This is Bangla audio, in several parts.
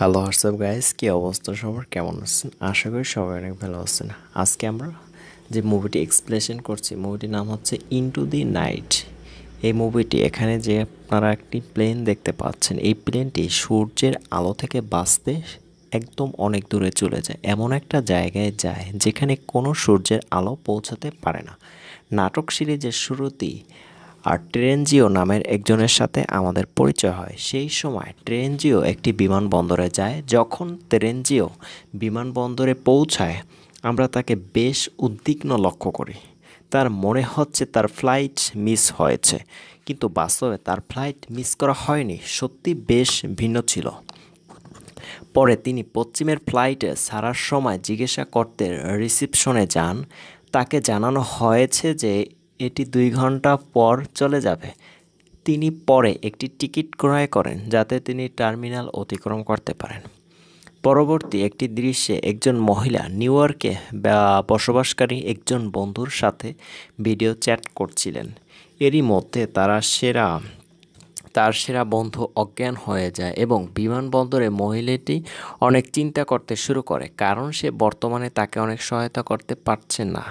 হ্যালো হোয়াটসঅ্যাপ গাইস, কী অবস্থা সবার, কেমন আছেন? আশা করি সবাই অনেক ভালো আছেন। আজকে আমরা যে মুভিটি এক্সপ্লেনেশন করছি, মুভিটির নাম হচ্ছে ইনটু দি নাইট। এই মুভিটি এখানে যে আপনারা একটি প্লেন দেখতে পাচ্ছেন, এই প্লেনটি সূর্যের আলো থেকে বাঁচতে একদম অনেক দূরে চলে যায়, এমন একটা জায়গায় যায় যেখানে কোনো সূর্যের আলো পৌঁছাতে পারে না। নাটক সিরিজের শুরুতেই আর ট্রেনজিও নামের একজনের সাথে আমাদের পরিচয় হয়। সেই সময় ট্রেনজিও একটি বিমানবন্দরে যায়। যখন ট্রেনজিও বিমানবন্দরে পৌঁছায়, আমরা তাকে বেশ উদ্বিগ্ন লক্ষ্য করি। তার মনে হচ্ছে তার ফ্লাইট মিস হয়েছে, কিন্তু বাস্তবে তার ফ্লাইট মিস করা হয়নি, সত্যি বেশ ভিন্ন ছিল। পরে তিনি পশ্চিমের ফ্লাইটে ছাড়ার সময় জিজ্ঞাসা করতে রিসিপশনে যান। তাকে জানানো হয়েছে যে এটি 2 ঘন্টা পর চলে যাবে। তিনি পরে একটি টিকিট ক্রয় করেন যাতে তিনি টার্মিনাল অতিক্রম করতে পারেন। পরবর্তী একটি দৃশ্যে একজন মহিলা নিউ ইয়র্কে বসবাসকারী একজন বন্ধুর সাথে ভিডিও চ্যাট করছিলেন। এরই মধ্যে তার সেরা বন্ধু অজ্ঞান হয়ে যায় এবং বিমানবন্দরে মহিলাটি অনেক চিন্তা করতে শুরু করে, কারণ সে বর্তমানে তাকে অনেক সহায়তা করতে পারছে না।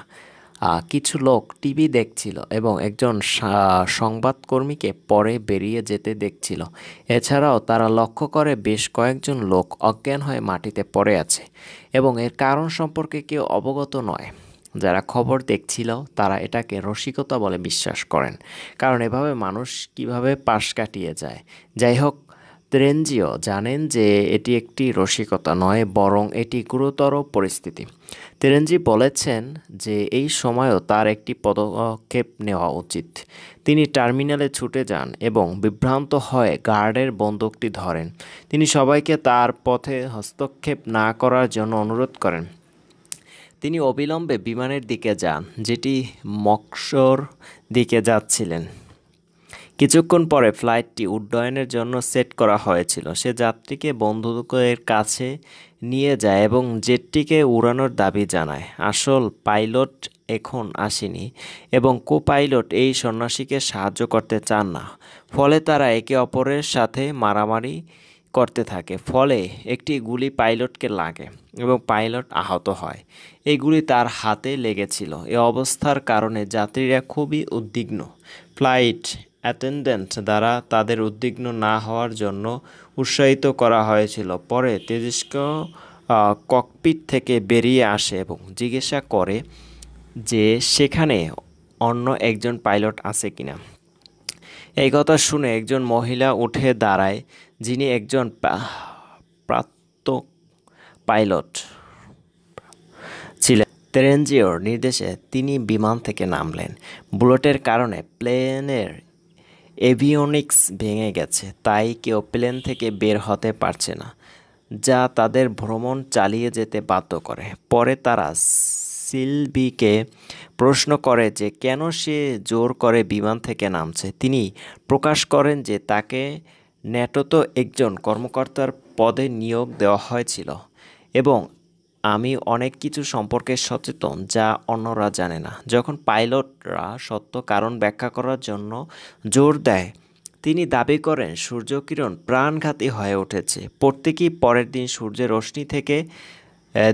কিছু লোক টিভি দেখছিল এবং একজন সংবাদকর্মীকে পরে বেরিয়ে যেতে দেখছিল। এছাড়াও তারা লক্ষ্য করে বেশ কয়েকজন লোক অজ্ঞান হয়ে মাটিতে পড়ে আছে এবং এর কারণ সম্পর্কে কেউ অবগত নয়। যারা খবর দেখছিল তারা এটাকে রসিকতা বলে বিশ্বাস করেন, কারণ এভাবে মানুষ কিভাবে পাশ কাটিয়ে যায়। যাই হোক, তেরেনজিও জানেন যে এটি একটি রসিকতা নয়, বরং এটি গুরুতর পরিস্থিতি। তেরেনজি বলেছেন যে এই সময়ও তার একটি পদক্ষেপ নেওয়া উচিত। তিনি টার্মিনালে ছুটে যান এবং বিভ্রান্ত হয়ে গার্ডের বন্দুকটি ধরেন। তিনি সবাইকে তার পথে হস্তক্ষেপ না করার জন্য অনুরোধ করেন। তিনি অবিলম্বে বিমানের দিকে যান, যেটি মস্কোর দিকে যাচ্ছিলেন। কিছুক্ষণ পরে ফ্লাইটটি উড্ডয়নের জন্য সেট করা হয়েছিল। সে যাত্রীকে বন্দুকের কাছে নিয়ে যায় এবং জেটটিকে উড়ানোর দাবি জানায়। আসল পাইলট এখন আসেনি এবং কো-পাইলট এই সন্ন্যাসীকে সাহায্য করতে চান না। ফলে তারা একে অপরের সাথে মারামারি করতে থাকে। ফলে একটি গুলি পাইলটকে লাগে এবং পাইলট আহত হয়। এই গুলি তার হাতে লেগেছিল। এ অবস্থার কারণে যাত্রীরা খুবই উদ্বিগ্ন। ফ্লাইট অ্যাটেন্ডেন্ট দ্বারা তাদের উদ্বিগ্ন না হওয়ার জন্য উৎসাহিত করা হয়েছিল। পরে তেজস্ক্র ককপিট থেকে বেরিয়ে আসে এবং জিজ্ঞাসা করে যে সেখানে অন্য একজন পাইলট আছে কিনা। এই কথা শুনে একজন মহিলা উঠে দাঁড়ায়, যিনি একজন প্রাক্তন পাইলট ছিলেন। তেরেনজিওর নির্দেশে তিনি বিমান থেকে নামলেন। বুলেটের কারণে প্লেনের এভিওনিক্স ভেঙে গেছে, তাই কেউ প্লেন থেকে বের হতে পারছে না, যা তাদের ভ্রমণ চালিয়ে যেতে বাধ্য করে। পরে তারা সিলভিকে প্রশ্ন করে যে কেন সে জোর করে বিমান থেকে নামছে। তিনি প্রকাশ করেন যে তাকে ন্যাটোতে একজন কর্মকর্তার পদে নিয়োগ দেওয়া হয়েছিল এবং আমি অনেক কিছু সম্পর্কে সচেতন যা অন্যরা জানে না। যখন পাইলটরা সত্য কারণ ব্যাখ্যা করার জন্য জোর দেয়, তিনি দাবি করেন সূর্যকিরণ প্রাণঘাতী হয়ে উঠেছে। প্রত্যেকেই পরের দিন সূর্যের রশ্মি থেকে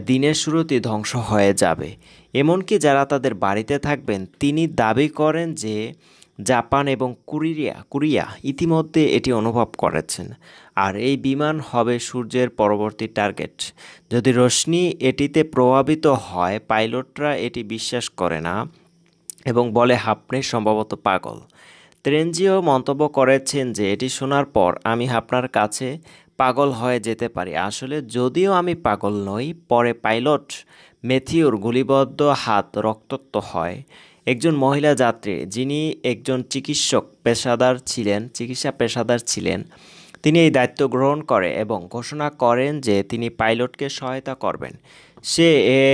দিনের শুরুতেই ধ্বংস হয়ে যাবে, এমনকি যারা তাদের বাড়িতে থাকবেন। তিনি দাবি করেন যে জাপান এবং কোরিয়া ইতিমধ্যে এটি অনুভব করেছেন, আর এই বিমান হবে সূর্যের পরবর্তী টার্গেট। যদি রশ্মি এটিতে প্রভাবিত হয়, পাইলটরা এটি বিশ্বাস করে না এবং বলে হাঁপড়ে সম্ভবত পাগল। তেরেনজিও মন্তব্য করেছেন যে এটি শোনার পর আমি আপনার কাছে পাগল হয়ে যেতে পারি। আসলে যদিও আমি পাগল নই। পরে পাইলট ম্যাথিউর গুলিবদ্ধ হাত রক্তাক্ত হয়। একজন মহিলা যাত্রী, যিনি একজন চিকিৎসা পেশাদার ছিলেন, তিনি এই দায়িত্ব গ্রহণ করে এবং ঘোষণা করেন যে তিনি পাইলটকে সহায়তা করবেন। সে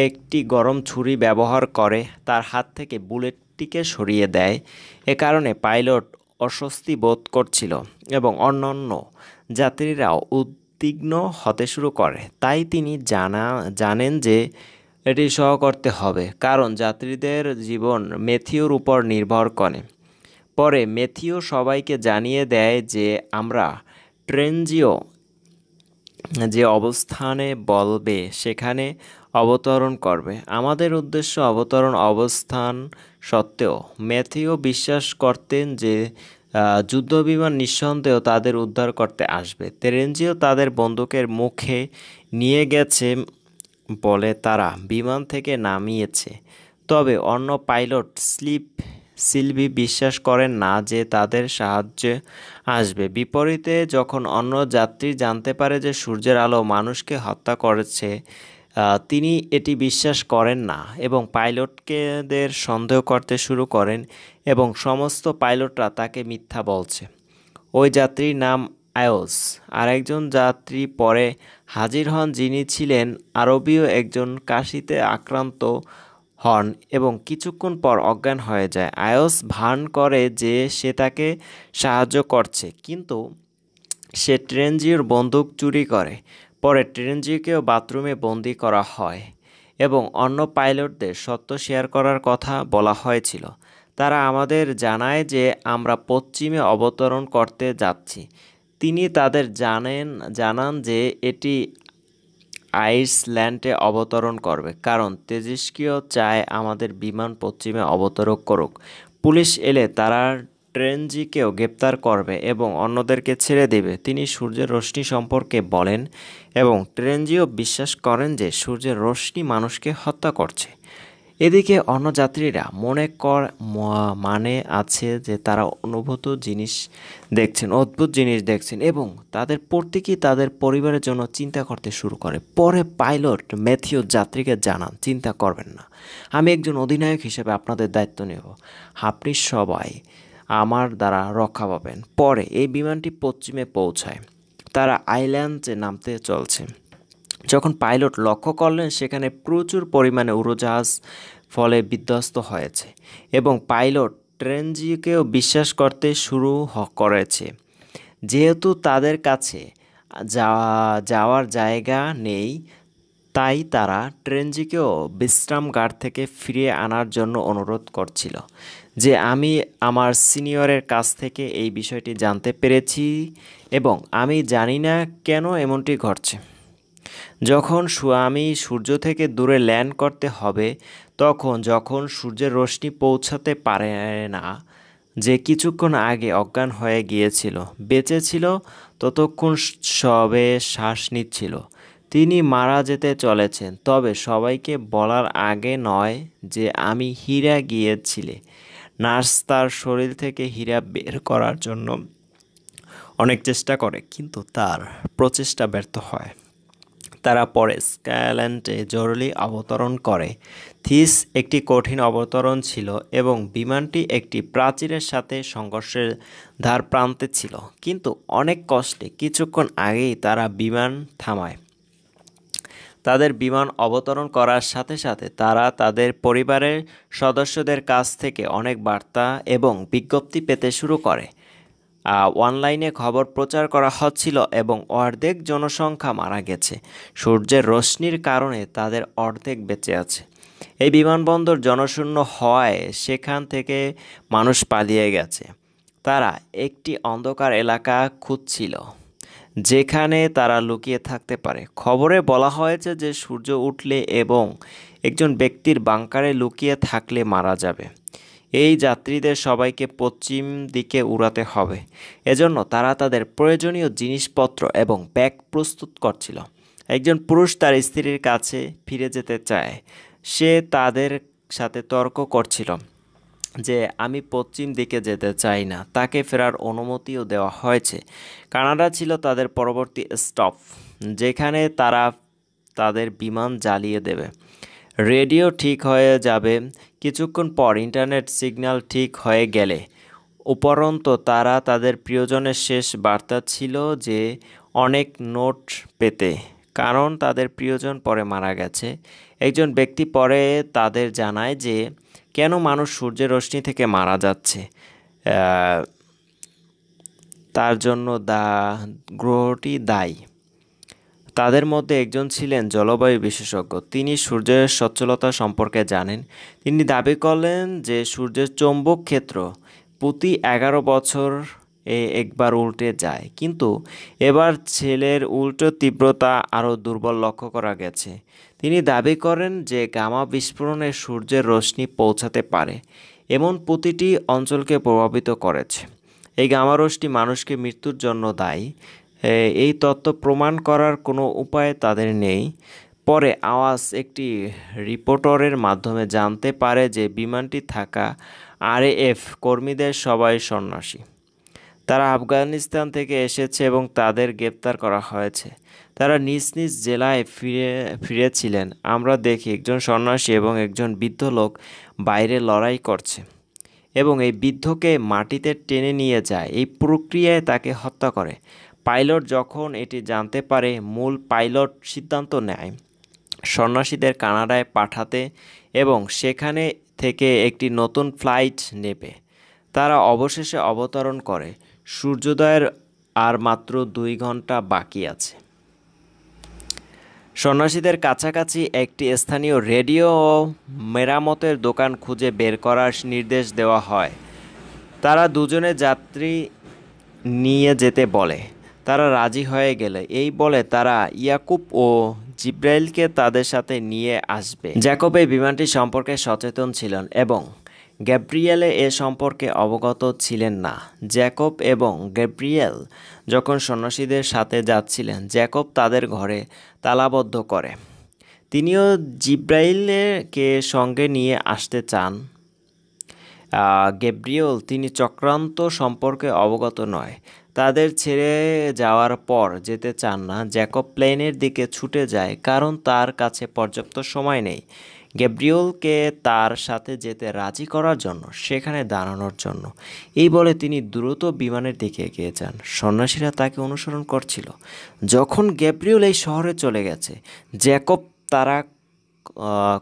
একটি গরম ছুরি ব্যবহার করে তার হাত থেকে বুলেটটিকে সরিয়ে দেয়। এ কারণে পাইলট অস্বস্তি বোধ করছিল এবং অন্যান্য যাত্রীরাও উদ্বিগ্ন হতে শুরু করে। তাই তিনি জানেন যে এটি সহ করতে হবে, কারণ যাত্রীদের জীবন ম্যাথিউর উপর নির্ভর করে। পরে ম্যাথিউ সবাইকে জানিয়ে দেয় যে আমরা ট্রেনজিও যে অবস্থানে বলবে সেখানে অবতরণ করবে। আমাদের উদ্দেশ্য অবতরণ অবস্থান সত্ত্বেও ম্যাথিউ বিশ্বাস করতেন যে যুদ্ধবিমান নিঃসন্দেহ তাদের উদ্ধার করতে আসবে। তেরেঞ্জিও তাদের বন্দুকের মুখে নিয়ে গেছে বলে তারা বিমান থেকে নামিয়েছে। তবে অন্য পাইলট সিলভি বিশ্বাস করেন না যে তাদের সাহায্যে আসবে। বিপরীতে যখন অন্য যাত্রী জানতে পারে যে সূর্যের আলো মানুষকে হত্যা করেছে, তিনি এটি বিশ্বাস করেন না এবং পাইলটকেদের সন্দেহ করতে শুরু করেন এবং সমস্ত পাইলটরা তাকে মিথ্যা বলছে। ওই যাত্রীর নাম আয়োস। আরেকজন যাত্রী পরে হাজির হন যিনি ছিলেন আরবীয় একজন কাশিতে আক্রান্ত হন এবং কিছুক্ষণ পর অজ্ঞান হয়ে যায়। আয়োস ভান করে যে সে তাকে সাহায্য করছে, কিন্তু সে ট্রেনজির বন্দুক চুরি করে। পরে ট্রেনজিকেও বাথরুমে বন্দি করা হয় এবং অন্য পাইলটদের সত্য শেয়ার করার কথা বলা হয়েছিল। তারা আমাদের জানায় যে আমরা পশ্চিমে অবতরণ করতে যাচ্ছি। তিনি তাদের জানান যে এটি আইসল্যান্ডে অবতরণ করবে, কারণ তেজস্ক্রিয় চায় আমাদের বিমান পশ্চিমে অবতরণ করুক। পুলিশ এলে তারা ট্রেনজিকেও গ্রেপ্তার করবে এবং অন্যদেরকে ছেড়ে দেবে। তিনি সূর্যের রশ্মি সম্পর্কে বলেন এবং ট্রেনজিও বিশ্বাস করেন যে সূর্যের রশ্মি মানুষকে হত্যা করছে। এদিকে অন্য যাত্রীরা মানে আছে যে তারা অদ্ভুত জিনিস দেখছেন এবং তাদের প্রত্যেকেই তাদের পরিবারের জন্য চিন্তা করতে শুরু করে। পরে পাইলট ম্যাথিউ যাত্রীকে জানান, চিন্তা করবেন না, আমি একজন অধিনায়ক হিসেবে আপনাদের দায়িত্ব নেব, আপনি সবাই আমার দ্বারা রক্ষা পাবেন। পরে এই বিমানটি পশ্চিমে পৌঁছায়। তারা আইল্যান্ডে নামতে চলছে। যখন পাইলট লক্ষ্য করলেন সেখানে প্রচুর পরিমাণে উড়োজাহাজ ফলে বিধ্বস্ত হয়েছে এবং পাইলট ট্রেনজিকেও বিশ্বাস করতে শুরু করেছে। যেহেতু তাদের কাছে যাওয়ার জায়গা নেই, তাই তারা ট্রেনজিকেও বিশ্রামাগার থেকে ফিরিয়ে আনার জন্য অনুরোধ করছিল যে আমি আমার সিনিয়রের কাছ থেকে এই বিষয়টি জানতে পেরেছি এবং আমি জানি না কেন এমনটি ঘটছে। আমি সূর্য থেকে দূরে ল্যান্ড করতে হবে যখন সূর্যের রশ্মি পৌঁছাতে পারে না, যে কিছুক্ষণ আগে অজ্ঞান হয়ে গিয়েছিল, বেঁচে ছিল, ততক্ষণ সবে শ্বাস নিচ্ছিল, তিনি মারা যেতে চলেছেন। তবে সবাইকে বলার আগে নয় যে আমি হীরা গিয়েছিলে। নার্স তার শরীর থেকে হীরা বের করার জন্য অনেক চেষ্টা করে, কিন্তু তার প্রচেষ্টা ব্যর্থ হয়। তারা পরে স্কাইল্যান্ডে জরুরি অবতরণ করে। থিস একটি কঠিন অবতরণ ছিল এবং বিমানটি একটি প্রাচীরের সাথে সংঘর্ষের ধার প্রান্তে ছিল, কিন্তু অনেক কষ্টে কিছুক্ষণ আগেই তারা বিমান থামায়। তাদের বিমান অবতরণ করার সাথে সাথে তারা তাদের পরিবারের সদস্যদের কাছ থেকে অনেক বার্তা এবং বিজ্ঞপ্তি পেতে শুরু করে। অনলাইনে খবর প্রচার করা হচ্ছিল এবং অর্ধেক জনসংখ্যা মারা গেছে। সূর্যের রশ্মির কারণে তাদের অর্ধেক বেঁচে আছে। এই বিমানবন্দর জনশূন্য হওয়ায় সেখান থেকে মানুষ পালিয়ে গেছে। তারা একটি অন্ধকার এলাকা খুঁজছিল যেখানে তারা লুকিয়ে থাকতে পারে। খবরে বলা হয়েছে যে সূর্য উঠলে এবং একজন ব্যক্তির বাংকারে লুকিয়ে থাকলে মারা যাবে। এই যাত্রীদের সবাইকে পশ্চিম দিকে উড়াতে হবে। এজন্য তারা তাদের প্রয়োজনীয় জিনিসপত্র এবং ব্যাগ প্রস্তুত করছিল। একজন পুরুষ তার স্ত্রীর কাছে ফিরে যেতে চায়। সে তাদের সাথে তর্ক করছিল যে আমি পশ্চিম দিকে যেতে চাই না। তাকে ফেরার অনুমতিও দেওয়া হয়েছে। কানাডা ছিল তাদের পরবর্তী স্টপ, যেখানে তারা তাদের বিমান জ্বালিয়ে দেবে। রেডিও ঠিক হয়ে যাবে কিছুক্ষণ পর। ইন্টারনেট সিগন্যাল ঠিক হয়ে গেলে উপরন্তু তারা তাদের প্রিয়জনের শেষ বার্তা ছিল যে অনেক নোট পেতে, কারণ তাদের প্রিয়জন পরে মারা গেছে। একজন ব্যক্তি পরে তাদের জানায় যে কেন মানুষ সূর্যের রশ্মি থেকে মারা যাচ্ছে, তার জন্য গ্রহটি দায়ী। তাদের মধ্যে একজন ছিলেন জলবায়ু বিশেষজ্ঞ। তিনি সূর্যের সচ্ছলতা সম্পর্কে জানেন। তিনি দাবি করলেন যে সূর্যের চৌম্বক ক্ষেত্র প্রতি 11 বছর একবার উল্টে যায়, কিন্তু এবার ছেলের উল্টো তীব্রতা আরও দুর্বল লক্ষ্য করা গেছে। তিনি দাবি করেন যে গামা বিস্ফোরণে সূর্যের রশ্মি পৌঁছাতে পারে এমন প্রতিটি অঞ্চলকে প্রভাবিত করেছে। এই গামা রশ্মি মানুষকে মৃত্যুর জন্য দায়ী। এই তত্ত্ব প্রমাণ করার কোনো উপায় তাদের নেই। পরে আওয়াজ একটি রিপোর্টারের মাধ্যমে জানতে পারে যে বিমানটি থাকা আরএএফ কর্মীদের সবাই সন্ন্যাসী। তারা আফগানিস্তান থেকে এসেছে এবং তাদের গ্রেপ্তার করা হয়েছে। তারা নিজ নিজ জেলায় ফিরেছিলেন। আমরা দেখি একজন সন্ন্যাসী এবং একজন বৃদ্ধ লোক বাইরে লড়াই করছে এবং এই বৃদ্ধকে মাটিতে টেনে নিয়ে যায়। এই প্রক্রিয়ায় তাকে হত্যা করে। পাইলট যখন এটি জানতে পারে, মূল পাইলট সিদ্ধান্ত নেয় সন্ন্যাসীদের কানাডায় পাঠাতে এবং সেখানে থেকে একটি নতুন ফ্লাইট নেবে। তারা অবশেষে অবতরণ করে। সূর্যোদয়ের আর মাত্র 2 ঘন্টা বাকি আছে। সন্ন্যাসীদের কাছাকাছি একটি স্থানীয় রেডিও ও মেরামতের দোকান খুঁজে বের করার নির্দেশ দেওয়া হয়। তারা দুজনে যাত্রী নিয়ে যেতে বলে। তারা রাজি হয়ে গেলে এই বলে তারা ইয়াকুব ও জিব্রাইলকে তাদের সাথে নিয়ে আসবে। জ্যাকব এই বিমানটি সম্পর্কে সচেতন ছিলেন এবং গ্যাব্রিয়েলে এ সম্পর্কে অবগত ছিলেন না। জ্যাকব এবং গ্যাব্রিয়েল যখন সন্ন্যাসীদের সাথে যাচ্ছিলেন, জ্যাকব তাদের ঘরে তালাবদ্ধ করে। তিনিও জিব্রাইলকে সঙ্গে নিয়ে আসতে চান। গ্যাব্রিয়েল তিনি চক্রান্ত সম্পর্কে অবগত নয়। তাদের ছেড়ে যাওয়ার পর যেতে চান না। জ্যাকব প্লেনের দিকে ছুটে যায় কারণ তার কাছে পর্যাপ্ত সময় নেই গ্যাব্রিয়েলকে তার সাথে যেতে রাজি করার জন্য, সেখানে দাঁড়ানোর জন্য। এই বলে তিনি দ্রুত বিমানের দিকে এগিয়ে যান। সন্ন্যাসীরা তাকে অনুসরণ করছিল। যখন গ্যাব্রিয়েল এই শহরে চলে গেছে, জ্যাকব তারা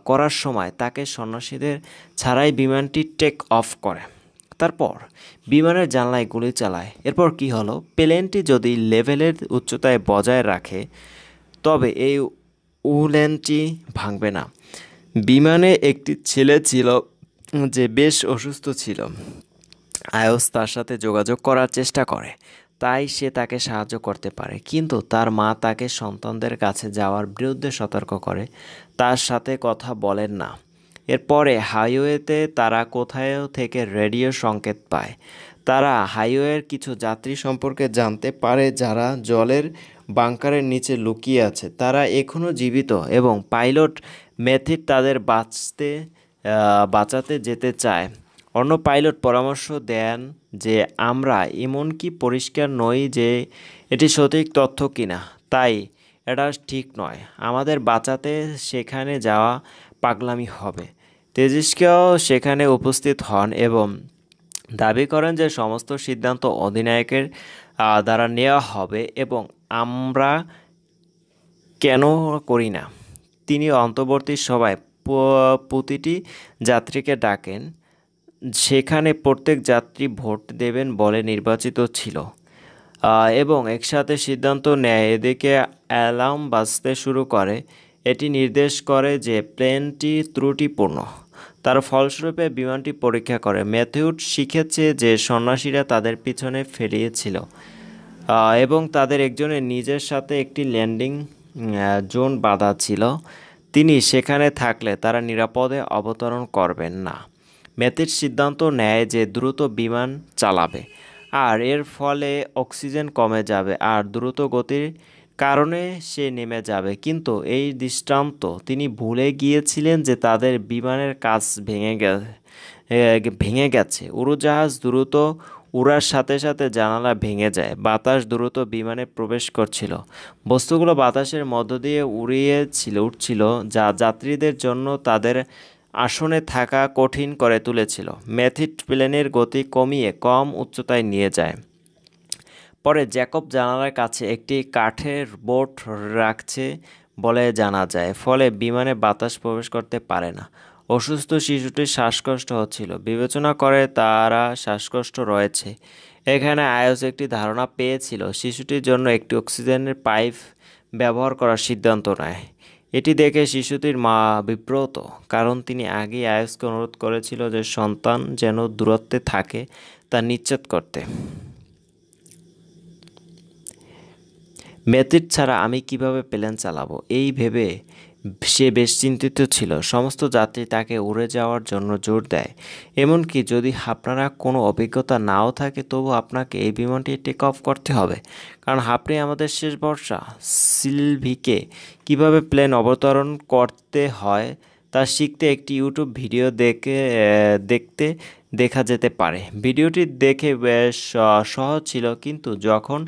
করার সময় তাকে সন্ন্যাসীদের ছাড়াই বিমানটি টেক অফ করে। তারপর বিমানের জানলায় গুলি চালায়। এরপর কি হলো? প্লেনটি যদি লেভেলের উচ্চতায় বজায় রাখে তবে এই উলেনটি ভাঙবে না। বিমানে একটি ছেলে ছিল যে বেশ অসুস্থ ছিল। আয়স তার সাথে যোগাযোগ করার চেষ্টা করে, তাই সে তাকে সাহায্য করতে পারে, কিন্তু তার মা তাকে সন্তানদের কাছে যাওয়ার বিরুদ্ধে সতর্ক করে, তার সাথে কথা বলেন না। এরপরে হাইওয়েতে তারা কোথাও থেকে রেডিও সংকেত পায়। তারা হাইওয়ের কিছু যাত্রী সম্পর্কে জানতে পারে যারা জলের বাংকারের নিচে লুকিয়ে আছে। তারা এখনও জীবিত এবং পাইলট ম্যাথিউ তাদের বাঁচাতে যেতে চায়। অন্য পাইলট পরামর্শ দেন যে আমরা এমনকি পরিষ্কার নই যে এটি সঠিক তথ্য কিনা, তাই এটা ঠিক নয়। আমাদের বাঁচাতে সেখানে যাওয়া পাগলামি হবে। তেজিস্কেও সেখানে উপস্থিত হন এবং দাবি করেন যে সমস্ত সিদ্ধান্ত অধিনায়কের দ্বারা নেওয়া হবে এবং আমরা কেন করি না। তিনি অন্তর্বর্তী সভায় প্রতিটি যাত্রীকে ডাকেন। সেখানে প্রত্যেক যাত্রী ভোট দেবেন বলে নির্বাচিত ছিল এবং একসাথে সিদ্ধান্ত নেয়। এদিকে অ্যালার্ম বাজতে শুরু করে। এটি নির্দেশ করে যে প্লেনটি ত্রুটিপূর্ণ। তার ফলস্বরূপে বিমানটি পরীক্ষা করে। ম্যাথিউ শিখেছে যে সন্ন্যাসীরা তাদের পিছনে ফেলিয়েছিল এবং তাদের একজনের নিজের সাথে একটি ল্যান্ডিং জোন বাঁধা ছিল। তিনি সেখানে থাকলে তারা নিরাপদে অবতরণ করবেন না। ম্যাথিউ সিদ্ধান্ত নেয় যে দ্রুত বিমান চালাবে, আর এর ফলে অক্সিজেন কমে যাবে আর দ্রুত গতির কারণে সে নেমে যাবে। কিন্তু এই দৃষ্টান্ত তিনি ভুলে গিয়েছিলেন যে তাদের বিমানের কাচ ভেঙে গেছে। উড়োজাহাজ দ্রুত উড়ার সাথে সাথে জানালা ভেঙে যায়। বাতাস দ্রুত বিমানে প্রবেশ করছিল। বস্তুগুলো বাতাসের মধ্য দিয়ে উঠছিল, যা যাত্রীদের জন্য তাদের আসনে থাকা কঠিন করে তুলেছিল। ম্যাথিউ প্লেনের গতি কমিয়ে কম উচ্চতায় নিয়ে যায়। পরে জ্যাকব জানালার কাছে একটি কাঠের বোট রাখছে বলে জানা যায়, ফলে বিমানে বাতাস প্রবেশ করতে পারে না। অসুস্থ শিশুটির শ্বাসকষ্ট হচ্ছিল। বিবেচনা করে তারা শ্বাসকষ্ট রয়েছে। এখানে আইওস একটি ধারণা পেয়েছিল শিশুটির জন্য একটি অক্সিজেনের পাইপ ব্যবহার করার সিদ্ধান্ত নেয়। এটি দেখে শিশুটির মা বিব্রত, কারণ তিনি আগেই আইওসকে অনুরোধ করেছিল যে সন্তান যেন দূরত্বে থাকে তা নিশ্চিত করতে। ম্যাথিড ছাড়া আমি কিভাবে প্লেন চালাবো এই ভেবে সে বেশ চিন্তিত ছিল। সমস্ত যাত্রী তাকে উড়ে যাওয়ার জন্য জোর দেয়। এমনকি যদি আপনারা কোনো অভিজ্ঞতা নাও থাকে তবু আপনাকে এই বিমানটি টেক অফ করতে হবে, কারণ আপনি আমাদের শেষ ভরসা। সিলভিকে কিভাবে প্লেন অবতরণ করতে হয় তা শিখতে একটি ইউটিউব ভিডিও দেখতে দেখা যেতে পারে। ভিডিওটি দেখে বেশ সহজ ছিল, কিন্তু যখন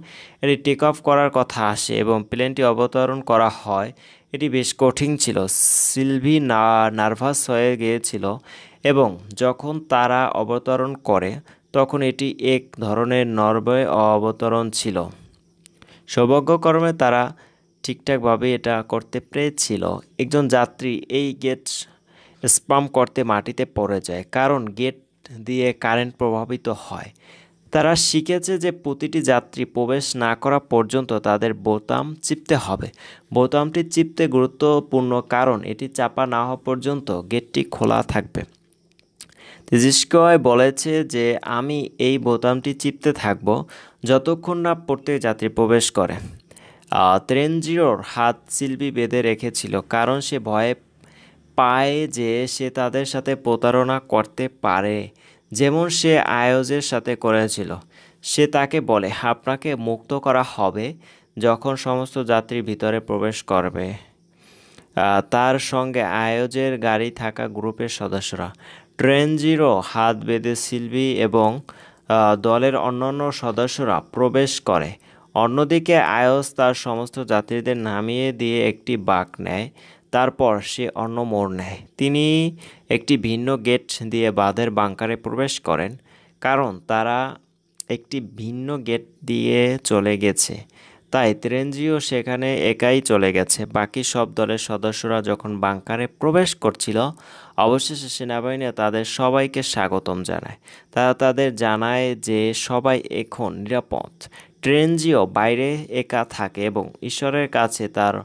এটি টেক অফ করার কথা আসে এবং প্লেনটি অবতরণ করা হয় এটি বেশ কঠিন ছিল। সিলভি নার্ভাস হয়ে গিয়েছিল এবং যখন তারা অবতরণ করে তখন এটি এক ধরনের নরবয় অবতরণ ছিল। সৌভাগ্যক্রমে তারা ঠিকঠাকভাবে এটা করতে পেরেছিল। একজন যাত্রী এই গেট স্পাম করতে মাটিতে পড়ে যায়, কারণ গেট দিয়ে কারেন্ট প্রভাবিত হয়। তারা শিখেছে যে প্রতিটি যাত্রী প্রবেশ না করা পর্যন্ত তাদের বোতাম চিপতে হবে। বোতামটি চিপতে গুরুত্বপূর্ণ, কারণ এটি চাপা না হওয়া পর্যন্ত গেটটি খোলা থাকবে। তেজিস্কয় বলেছে যে আমি এই বোতামটি চিপতে থাকব যতক্ষণ না প্রত্যেক যাত্রী প্রবেশ করে। তেরেনজিওর হাত সিলভি বেঁধে রেখেছিল, কারণ সে ভয়ে পায় যে সে তাদের সাথে প্রতারণা করতে পারে, যেমন সে আয়োজের সাথে করেছিল। সে তাকে বলে আপনাকে মুক্ত করা হবে যখন সমস্ত যাত্রী ভিতরে প্রবেশ করবে। তার সঙ্গে আয়োজের গাড়ি থাকা গ্রুপের সদস্যরা। ট্রেনজিরো হাত বেঁধে সিলভি এবং দলের অন্যান্য সদস্যরা প্রবেশ করে। অন্যদিকে আয়োজ তার সমস্ত যাত্রীদের নামিয়ে দিয়ে একটি বাঁক নেয়। তারপর সে অন্য মোড় নেয়। তিনি একটি ভিন্ন গেট দিয়ে বাঁধের বাংকারে প্রবেশ করেন, কারণ তারা একটি ভিন্ন গেট দিয়ে চলে গেছে। তাই তেরেনজিও সেখানে একাই চলে গেছে। বাকি সব দলের সদস্যরা যখন বাংকারে প্রবেশ করছিল, অবশেষে সেনাবাহিনী তাদের সবাইকে স্বাগতম জানায়। তারা তাদের জানায় যে সবাই এখন নিরাপদ। তেরেনজিও বাইরে একা থাকে এবং ঈশ্বরের কাছে তার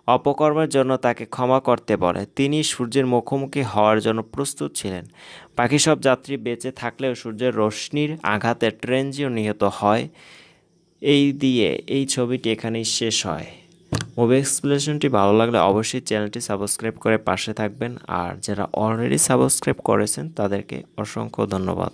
অপকর্মের জন্য তাকে ক্ষমা করতে বলে। তিনি সূর্যের মুখোমুখি হওয়ার জন্য প্রস্তুত ছিলেন। বাকি সব যাত্রী বেঁচে থাকলেও সূর্যের রশ্মির আঘাতে তেরেনজিও নিহত হয়। এই দিয়ে এই ছবিটি এখানেই শেষ হয়। মুভি এক্সপ্লেনেশনটি ভালো লাগলে অবশ্যই চ্যানেলটি সাবস্ক্রাইব করে পাশে থাকবেন, আর যারা অলরেডি সাবস্ক্রাইব করেছেন তাদেরকে অসংখ্য ধন্যবাদ।